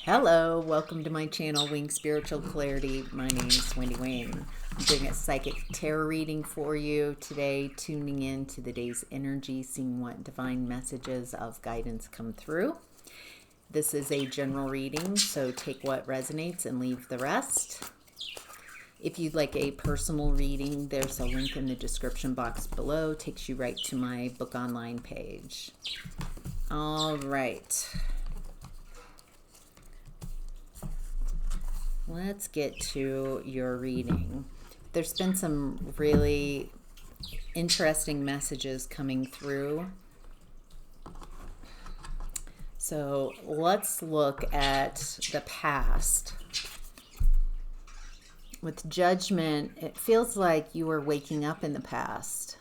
Hello, welcome to my channel, Wing Spiritual Clarity. My name is Wendy Wayne. I'm doing a psychic tarot reading for you today, tuning in to the day's energy, seeing what divine messages of guidance come through. This is a general reading, so take what resonates and leave the rest. If you'd like a personal reading, there's a link in the description box below. Takes you right to my book online page. All right. Let's get to your reading. There's been some really interesting messages coming through. So let's look at the past. With Judgment, it feels like you were waking up in the past.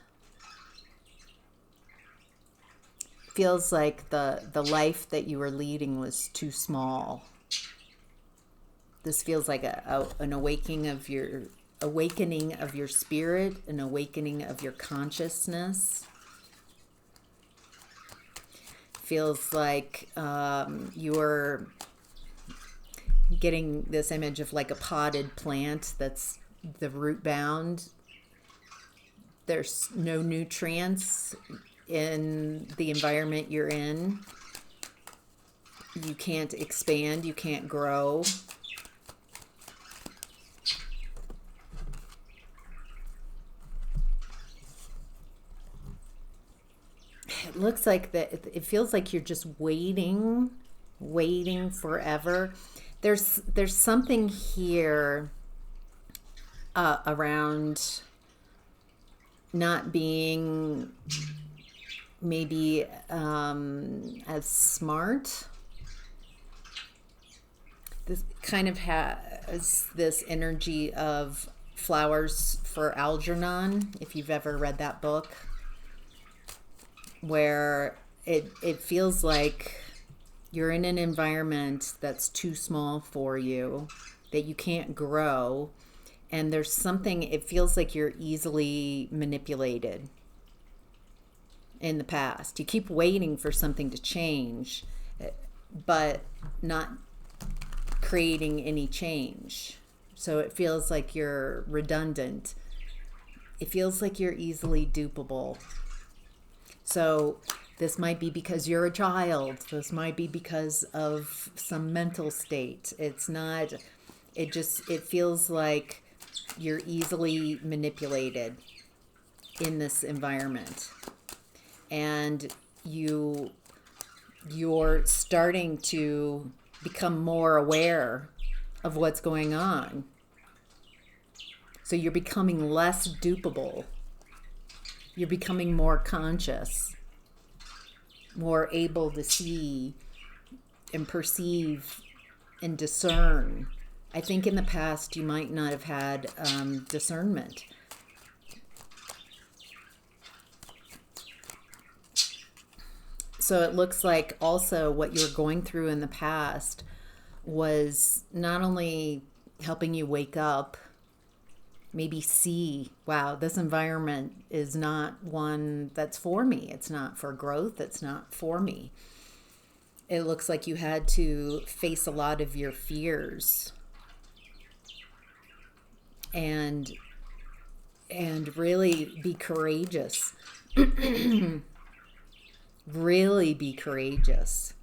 It feels like the life that you were leading was too small. This feels like an awakening of your spirit, an awakening of your consciousness. Feels like you're getting this image of like a potted plant that's the root bound. There's no nutrients in the environment you're in. You can't expand, you can't grow. It looks like that. It feels like you're just waiting forever. There's something here around not being maybe as smart. This kind of has this energy of Flowers for Algernon, if you've ever read that book, where it feels like you're in an environment that's too small for you, that you can't grow, and there's something, it feels like you're easily manipulated in the past. You keep waiting for something to change, but not creating any change. So it feels like you're redundant. It feels like you're easily dupable. So this might be because you're a child. This might be because of some mental state. It's not, it feels like you're easily manipulated in this environment. And you're starting to become more aware of what's going on. So you're becoming less dupable. You're becoming more conscious, more able to see and perceive and discern. I think in the past you might not have had discernment. So it looks like also what you were going through in the past was not only helping you wake up, maybe see, wow, this environment is not one that's for me. It's not for growth. It's not for me. It looks like you had to face a lot of your fears and really be courageous. Really be courageous.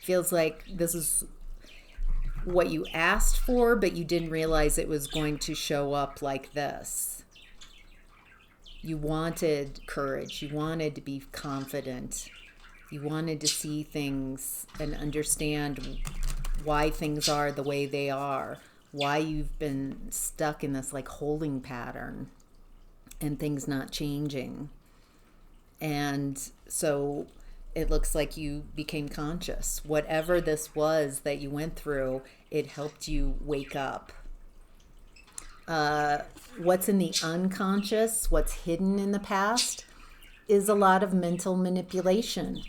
Feels like this is what you asked for, but you didn't realize it was going to show up like this. You wanted courage. You wanted to be confident. You wanted to see things and understand why things are the way they are, why you've been stuck in this like holding pattern and things not changing. And so it looks like you became conscious. Whatever this was that you went through, it helped you wake up. What's in the unconscious, what's hidden in the past, is a lot of mental manipulation.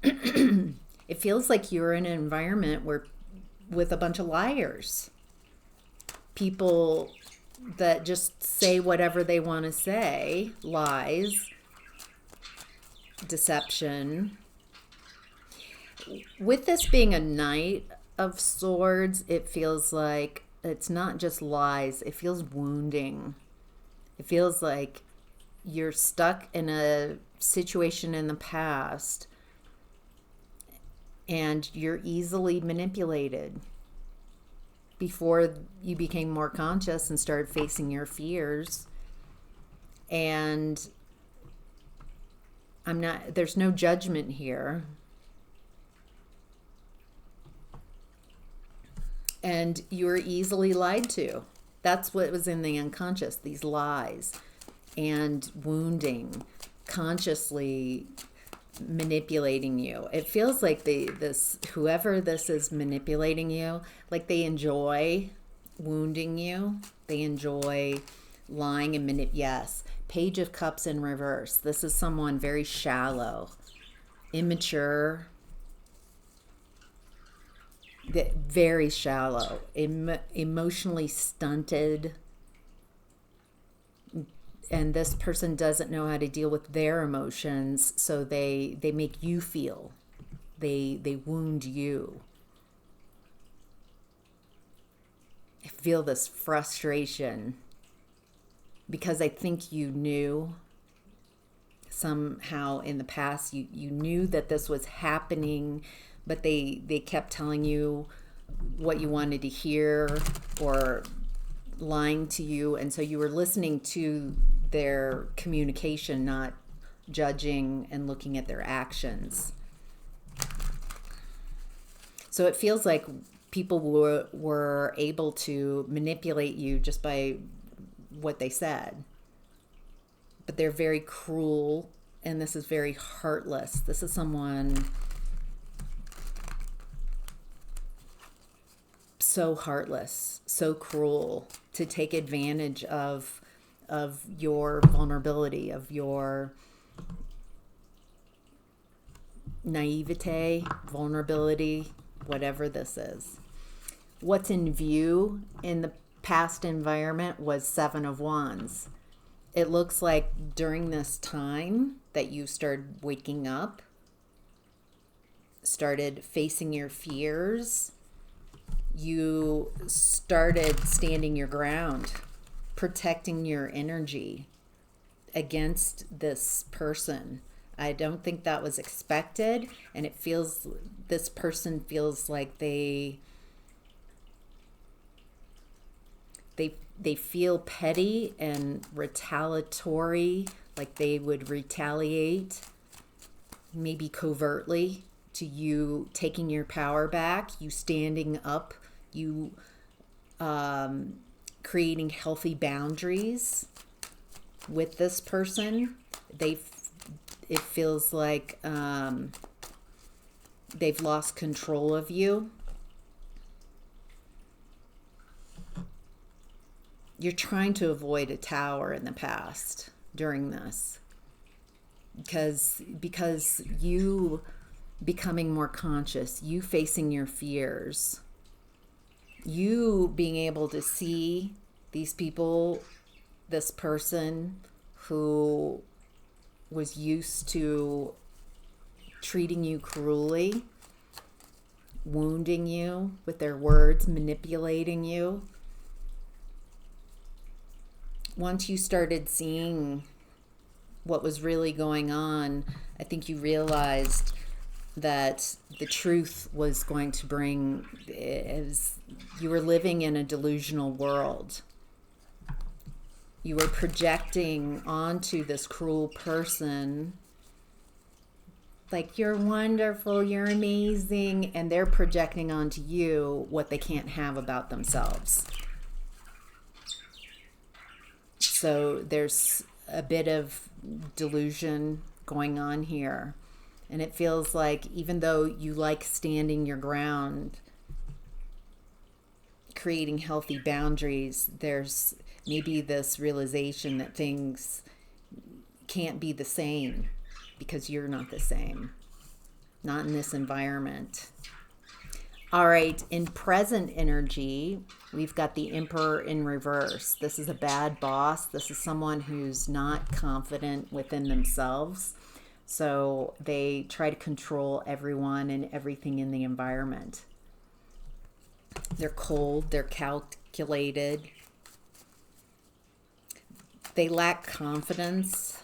It feels like you're in an environment with a bunch of liars. People that just say whatever they want to say, lies, deception, With this being a Knight of Swords, it feels like it's not just lies, it feels wounding. It feels like you're stuck in a situation in the past and you're easily manipulated. Before you became more conscious and started facing your fears, and there's no judgment here. And you were easily lied to. That's what was in the unconscious, these lies and wounding, consciously manipulating you. It feels like whoever this is manipulating you, like they enjoy wounding you. They enjoy lying and yes. Page of Cups in reverse. This is someone very shallow, immature, very shallow, emotionally stunted, and this person doesn't know how to deal with their emotions, so they make you feel, they wound you. I feel this frustration because I think you knew somehow in the past, you knew that this was happening, but they kept telling you what you wanted to hear or lying to you, and so you were listening to their communication, not judging and looking at their actions. So it feels like people were able to manipulate you just by what they said, but they're very cruel, and this is very heartless. This is someone so heartless, so cruel, to take advantage of your vulnerability, of your naivete, vulnerability, whatever this is. What's in view in the past environment was Seven of Wands. It looks like during this time that you started waking up, started facing your fears, you started standing your ground, protecting your energy against this person. I don't think that was expected, and this person feels like they feel petty and retaliatory, like they would retaliate, maybe covertly, to you taking your power back, you standing up, you creating healthy boundaries with this person. It feels like they've lost control of you. You're trying to avoid a tower in the past during this, because you becoming more conscious, you facing your fears, you being able to see these people, this person who was used to treating you cruelly, wounding you with their words, manipulating you. Once you started seeing what was really going on, I think you realized that the truth was going to bring, you were living in a delusional world. You were projecting onto this cruel person, like, you're wonderful, you're amazing, and they're projecting onto you what they can't have about themselves. So there's a bit of delusion going on here. And it feels like even though you like standing your ground, creating healthy boundaries, there's maybe this realization that things can't be the same because you're not the same. Not in this environment. All right, in present energy, we've got the Emperor in reverse. This is a bad boss. This is someone who's not confident within themselves. So they try to control everyone and everything in the environment. They're cold, they're calculated, they lack confidence.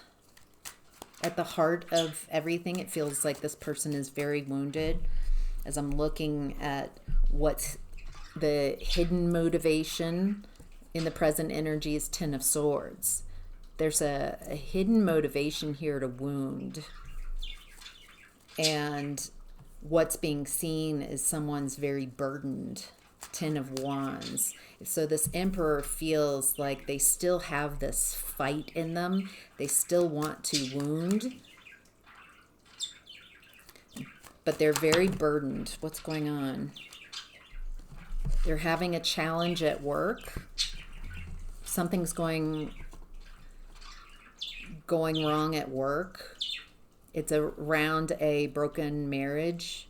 At the heart of everything, it feels like this person is very wounded. As I'm looking at what's the hidden motivation in the present energy is Ten of Swords. There's a hidden motivation here to wound. And what's being seen is someone's very burdened. Ten of Wands. So this Emperor feels like they still have this fight in them. They still want to wound, but they're very burdened. What's going on? They're having a challenge at work. Something's going wrong at work. It's around a broken marriage,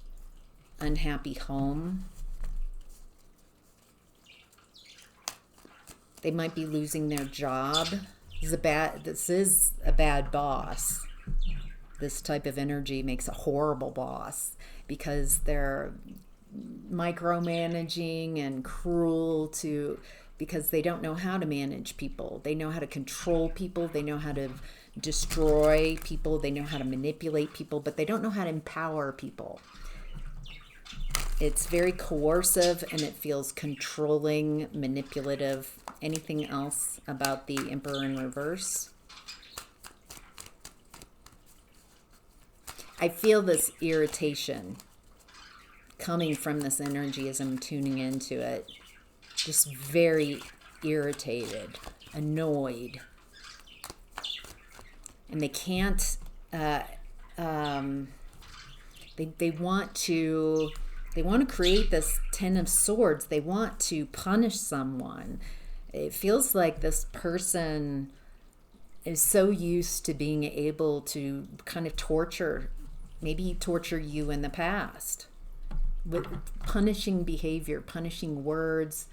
unhappy home. They might be losing their job. This is a bad boss. This type of energy makes a horrible boss because they're micromanaging and cruel because they don't know how to manage people. They know how to control people. They know how to destroy people. They know how to manipulate people, but they don't know how to empower people. It's very coercive and it feels controlling, manipulative. Anything else about the Emperor in reverse? I feel this irritation coming from this energy as I'm tuning into it. Just very irritated, annoyed. And they can't, they want to create this Ten of Swords. They want to punish someone. It feels like this person is so used to being able to kind of maybe torture you in the past with punishing behavior, punishing words,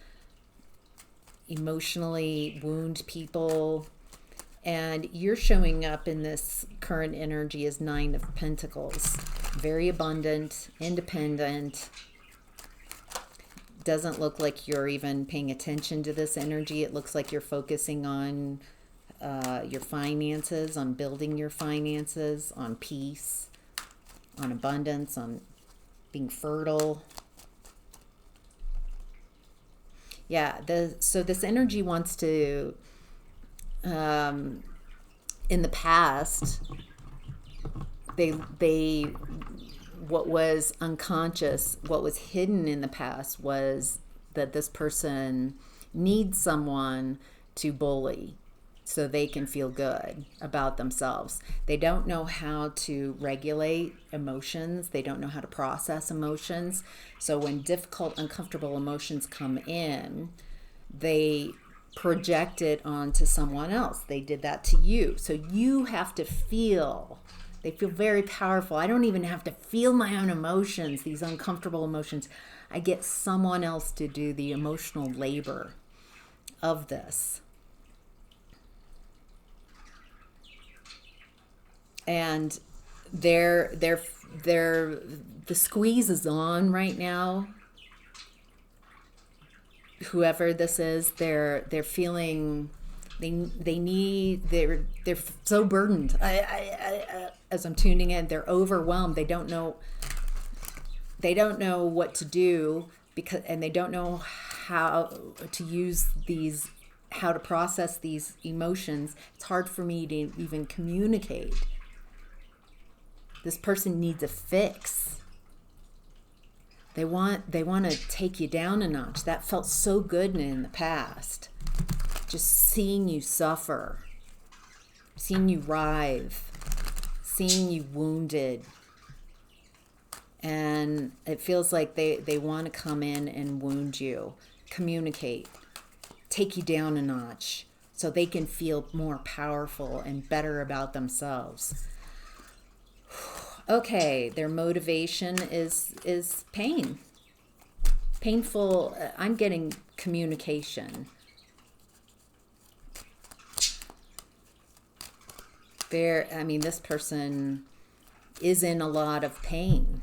emotionally wound people. And you're showing up in this current energy as Nine of Pentacles. Very abundant, independent. Doesn't look like you're even paying attention to this energy. It looks like you're focusing on your finances, on building your finances, on peace, on abundance, on being fertile. Yeah, so this energy wants to, in the past, what was unconscious, what was hidden in the past was that this person needs someone to bully so they can feel good about themselves. They don't know how to regulate emotions. They don't know how to process emotions. So when difficult, uncomfortable emotions come in, they project it onto someone else. They did that to you. So you have to feel. They feel very powerful. I don't even have to feel my own emotions, these uncomfortable emotions. I get someone else to do the emotional labor of this. And the squeeze is on right now. Whoever this is, they're feeling they're so burdened. As I'm tuning in, they're overwhelmed. They don't know what to do and they don't know how to process these emotions. It's hard for me to even communicate. This person needs a fix. They want to take you down a notch. That felt so good in the past. Just seeing you suffer, seeing you writhe, seeing you wounded. And it feels like they want to come in and wound you, communicate, take you down a notch so they can feel more powerful and better about themselves. Okay, their motivation is pain. Painful, I'm getting communication. This person is in a lot of pain,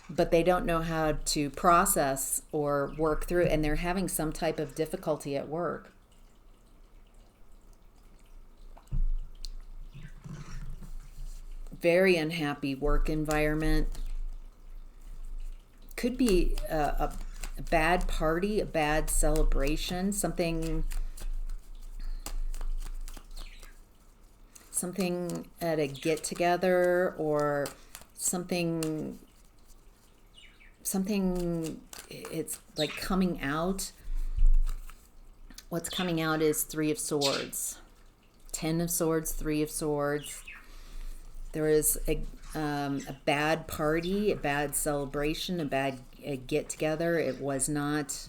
but they don't know how to process or work through, and they're having some type of difficulty at work. Very unhappy work environment. Could be a bad party, a bad celebration, something at a get together, or something it's like coming out. What's coming out is Three of Swords, Ten of Swords, Three of Swords. There is a bad party, a bad celebration, a bad get together. It was not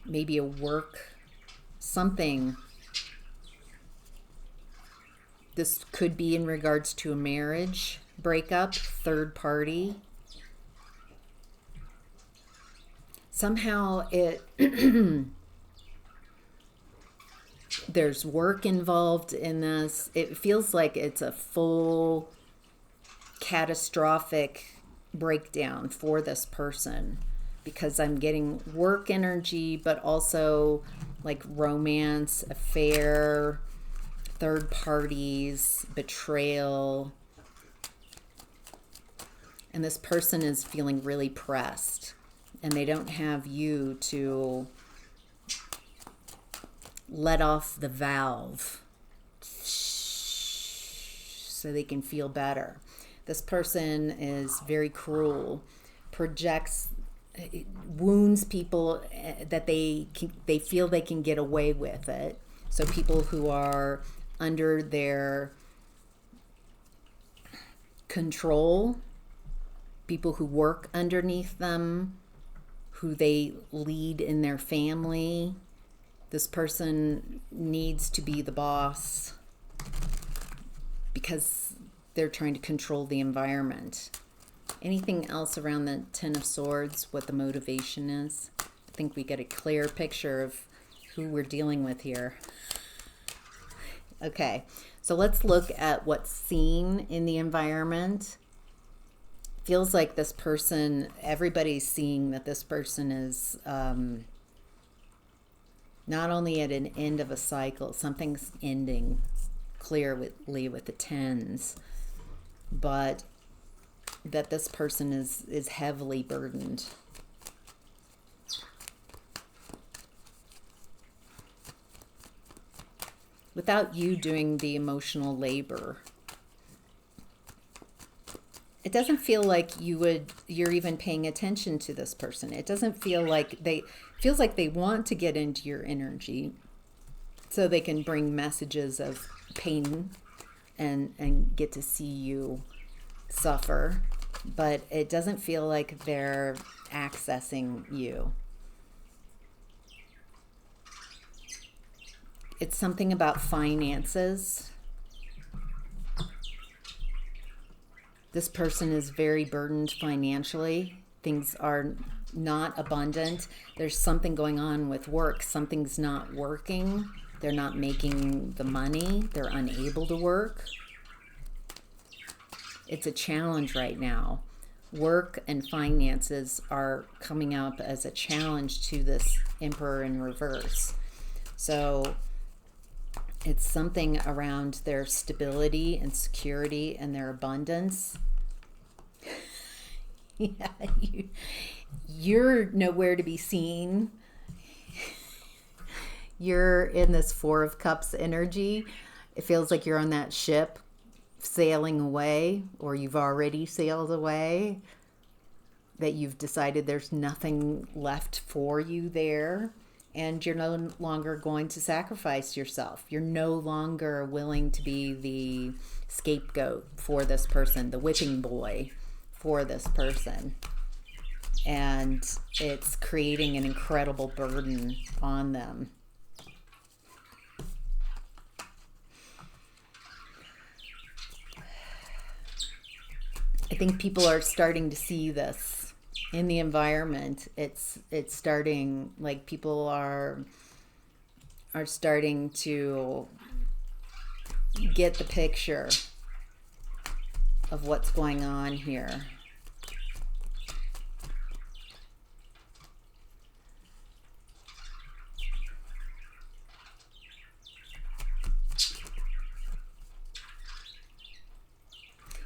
maybe a work something. This could be in regards to a marriage breakup, third party. Somehow it there's work involved in this. It feels like it's a full catastrophic breakdown for this person, because I'm getting work energy, but also like romance, affair, third parties, betrayal. And this person is feeling really pressed, and they don't have you to let off the valve so they can feel better. This person is very cruel, projects, wounds people that they feel they can get away with it. So people who are under their control, people who work underneath them, who they lead in their family. This person needs to be the boss because they're trying to control the environment. Anything else around the Ten of Swords, what the motivation is? I think we get a clear picture of who we're dealing with here. Okay, so let's look at what's seen in the environment. Feels like this person, everybody's seeing that this person is not only at an end of a cycle, something's ending clearly with the tens, but that this person is heavily burdened. Without you doing the emotional labor. It doesn't feel like you're even paying attention to this person. It doesn't feel like feels like they want to get into your energy so they can bring messages of pain and get to see you suffer, but it doesn't feel like they're accessing you. It's something about finances. This person is very burdened financially. Things are not abundant. There's something going on with work. Something's not working. They're not making the money. They're unable to work. It's a challenge right now. Work and finances are coming up as a challenge to this Emperor in reverse. So it's something around their stability and security and their abundance. Yeah, you're nowhere to be seen. You're in this Four of Cups energy. It feels like you're on that ship sailing away, or you've already sailed away, that you've decided there's nothing left for you there. And you're no longer going to sacrifice yourself. You're no longer willing to be the scapegoat for this person, the whipping boy for this person. And it's creating an incredible burden on them. I think people are starting to see this in the environment. It's starting, like, people are starting to get the picture of what's going on here.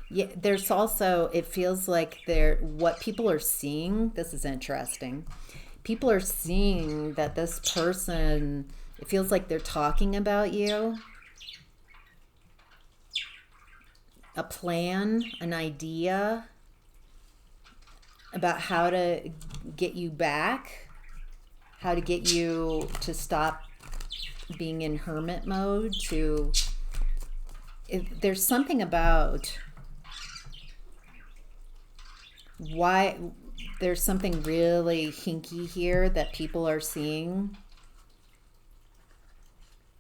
Yeah, there's also, it feels like what people are seeing, this is interesting. People are seeing that this person, it feels like they're talking about you, a plan, an idea about how to get you back, how to get you to stop being in hermit mode, to, if there's something about why there's something really hinky here that people are seeing,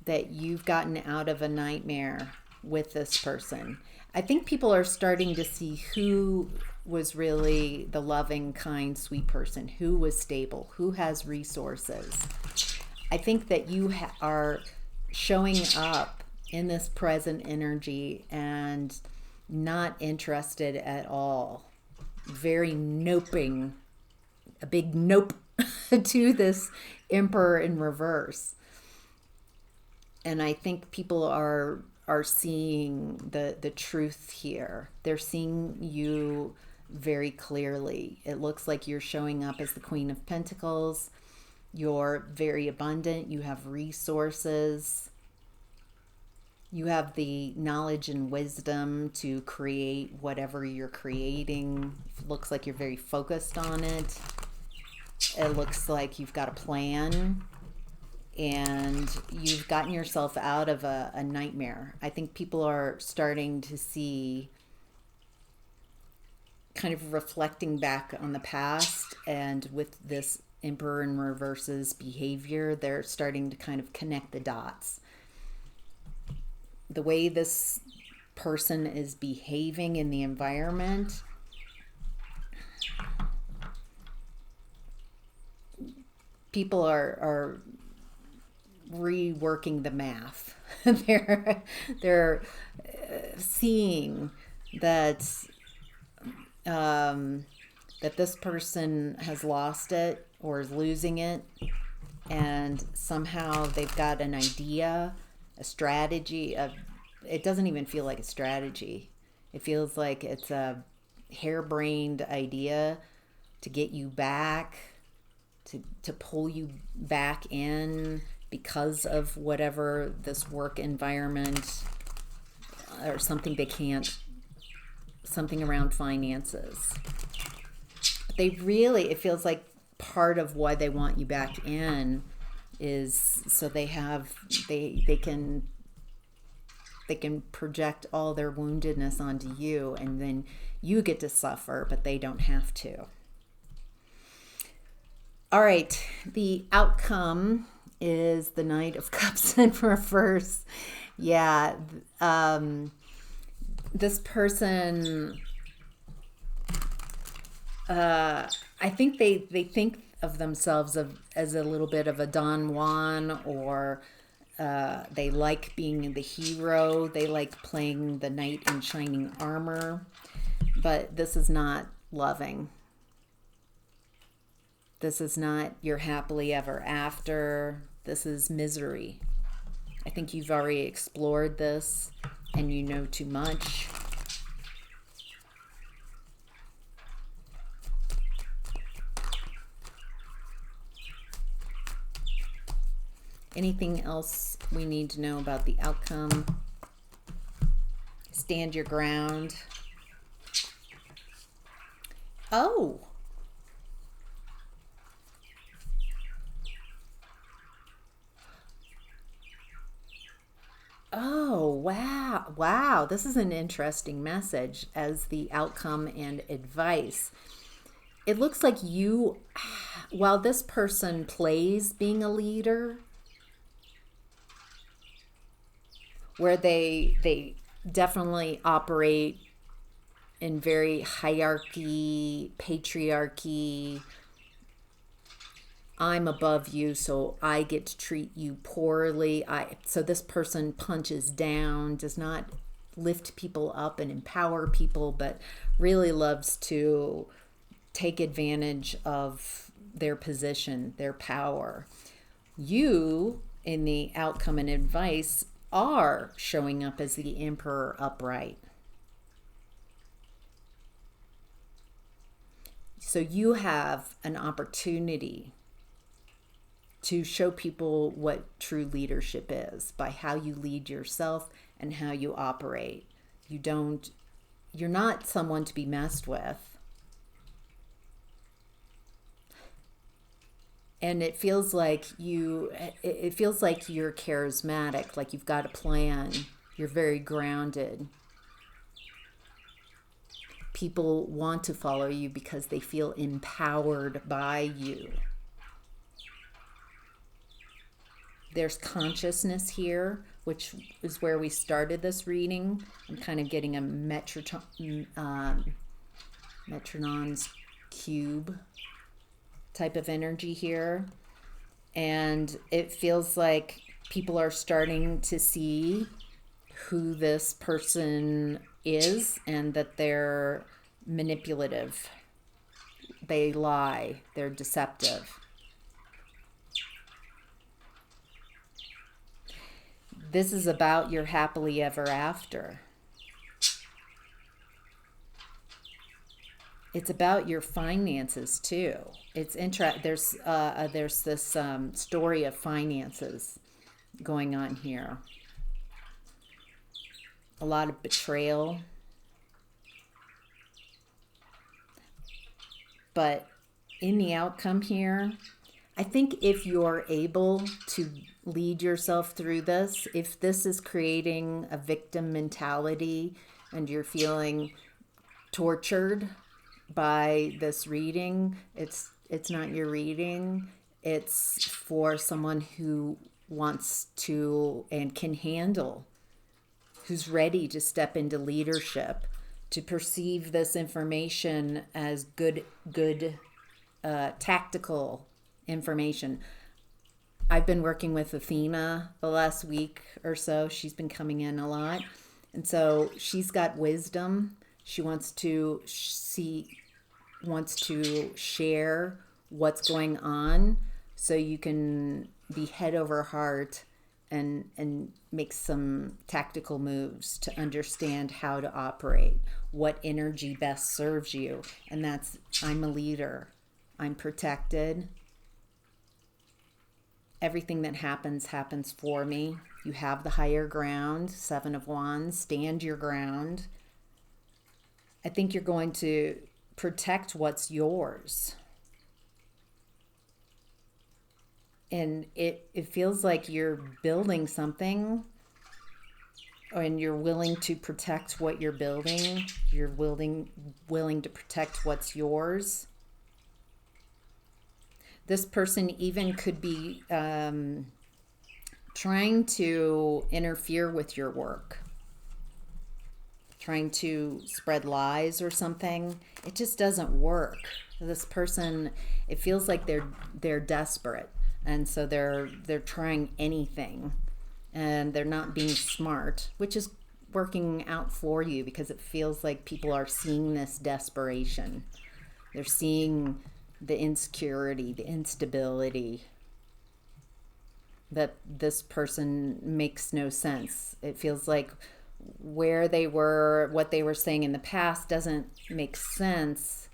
that you've gotten out of a nightmare with this person. I think people are starting to see who was really the loving, kind, sweet person, who was stable, who has resources. I think that you are showing up in this present energy and not interested at all. Very noping, a big nope to this Emperor in reverse. And I think people are seeing the truth here. They're seeing you very clearly. It looks like you're showing up as the Queen of Pentacles. You're very abundant. You have resources. You have the knowledge and wisdom to create whatever you're creating. It looks like you're very focused on it. It looks like you've got a plan and you've gotten yourself out of a nightmare. I think people are starting to see, kind of reflecting back on the past, and with this Emperor in reverse's behavior, they're starting to kind of connect the dots. The way this person is behaving in the environment, people are reworking the math. they're seeing that that this person has lost it or is losing it, and somehow they've got an idea, a strategy. It doesn't even feel like a strategy. It feels like it's a harebrained idea to get you back, to pull you back in because of whatever this work environment or something they can't, something around finances. They really, it feels like part of why they want you back in is so they can project all their woundedness onto you, and then you get to suffer, but they don't have to. All right, the outcome is the Knight of Cups in reverse. Yeah, this person, I think they think of themselves as a little bit of a Don Juan, or they like being the hero. They like playing the knight in shining armor, but this is not loving. This is not your happily ever after. This is misery. I think you've already explored this and you know too much. Anything else we need to know about the outcome? Stand your ground. Oh. Oh, wow. Wow. This is an interesting message as the outcome and advice. It looks like you, while this person plays being a leader, where they definitely operate in very hierarchy, patriarchy. I'm above you, so I get to treat you poorly. So this person punches down, does not lift people up and empower people, but really loves to take advantage of their position, their power. You, in the outcome and advice, are showing up as the Emperor upright. So you have an opportunity to show people what true leadership is by how you lead yourself and how you operate. You're not someone to be messed with. And it feels like you're charismatic, like you've got a plan. You're very grounded. People want to follow you because they feel empowered by you. There's consciousness here, which is where we started this reading. I'm kind of getting a metronom's cube type of energy here. And it feels like people are starting to see who this person is and that they're manipulative. They lie. They're deceptive. This is about your happily ever after. It's about your finances too. There's this story of finances going on here. A lot of betrayal. But in the outcome here, I think if you're able to lead yourself through this, if this is creating a victim mentality and you're feeling tortured by this reading, it's not your reading. It's for someone who wants to and can handle, who's ready to step into leadership, to perceive this information as good tactical information. I've been working with Athena the last week or so. She's been coming in a lot. And so she's got wisdom. She wants to share what's going on so you can be head over heart and make some tactical moves to understand how to operate, what energy best serves you. And that's, I'm a leader. I'm protected. Everything that happens for me. You have the higher ground, 7 of Wands, stand your ground. I think you're going to protect what's yours. And it feels like you're building something and you're willing to protect what you're building. You're willing to protect what's yours. This person even could be trying to interfere with your work, trying to spread lies or something. It just doesn't work. This person, it feels like they're desperate, and so they're trying anything, and they're not being smart, which is working out for you because it feels like people are seeing this desperation. They're seeing the insecurity, the instability, that this person makes no sense. It feels like where they were, what they were saying in the past doesn't make sense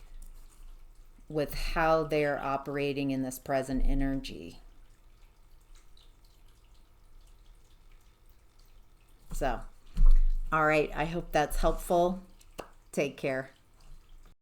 with how they're operating in this present energy. So, all right, I hope that's helpful. Take care.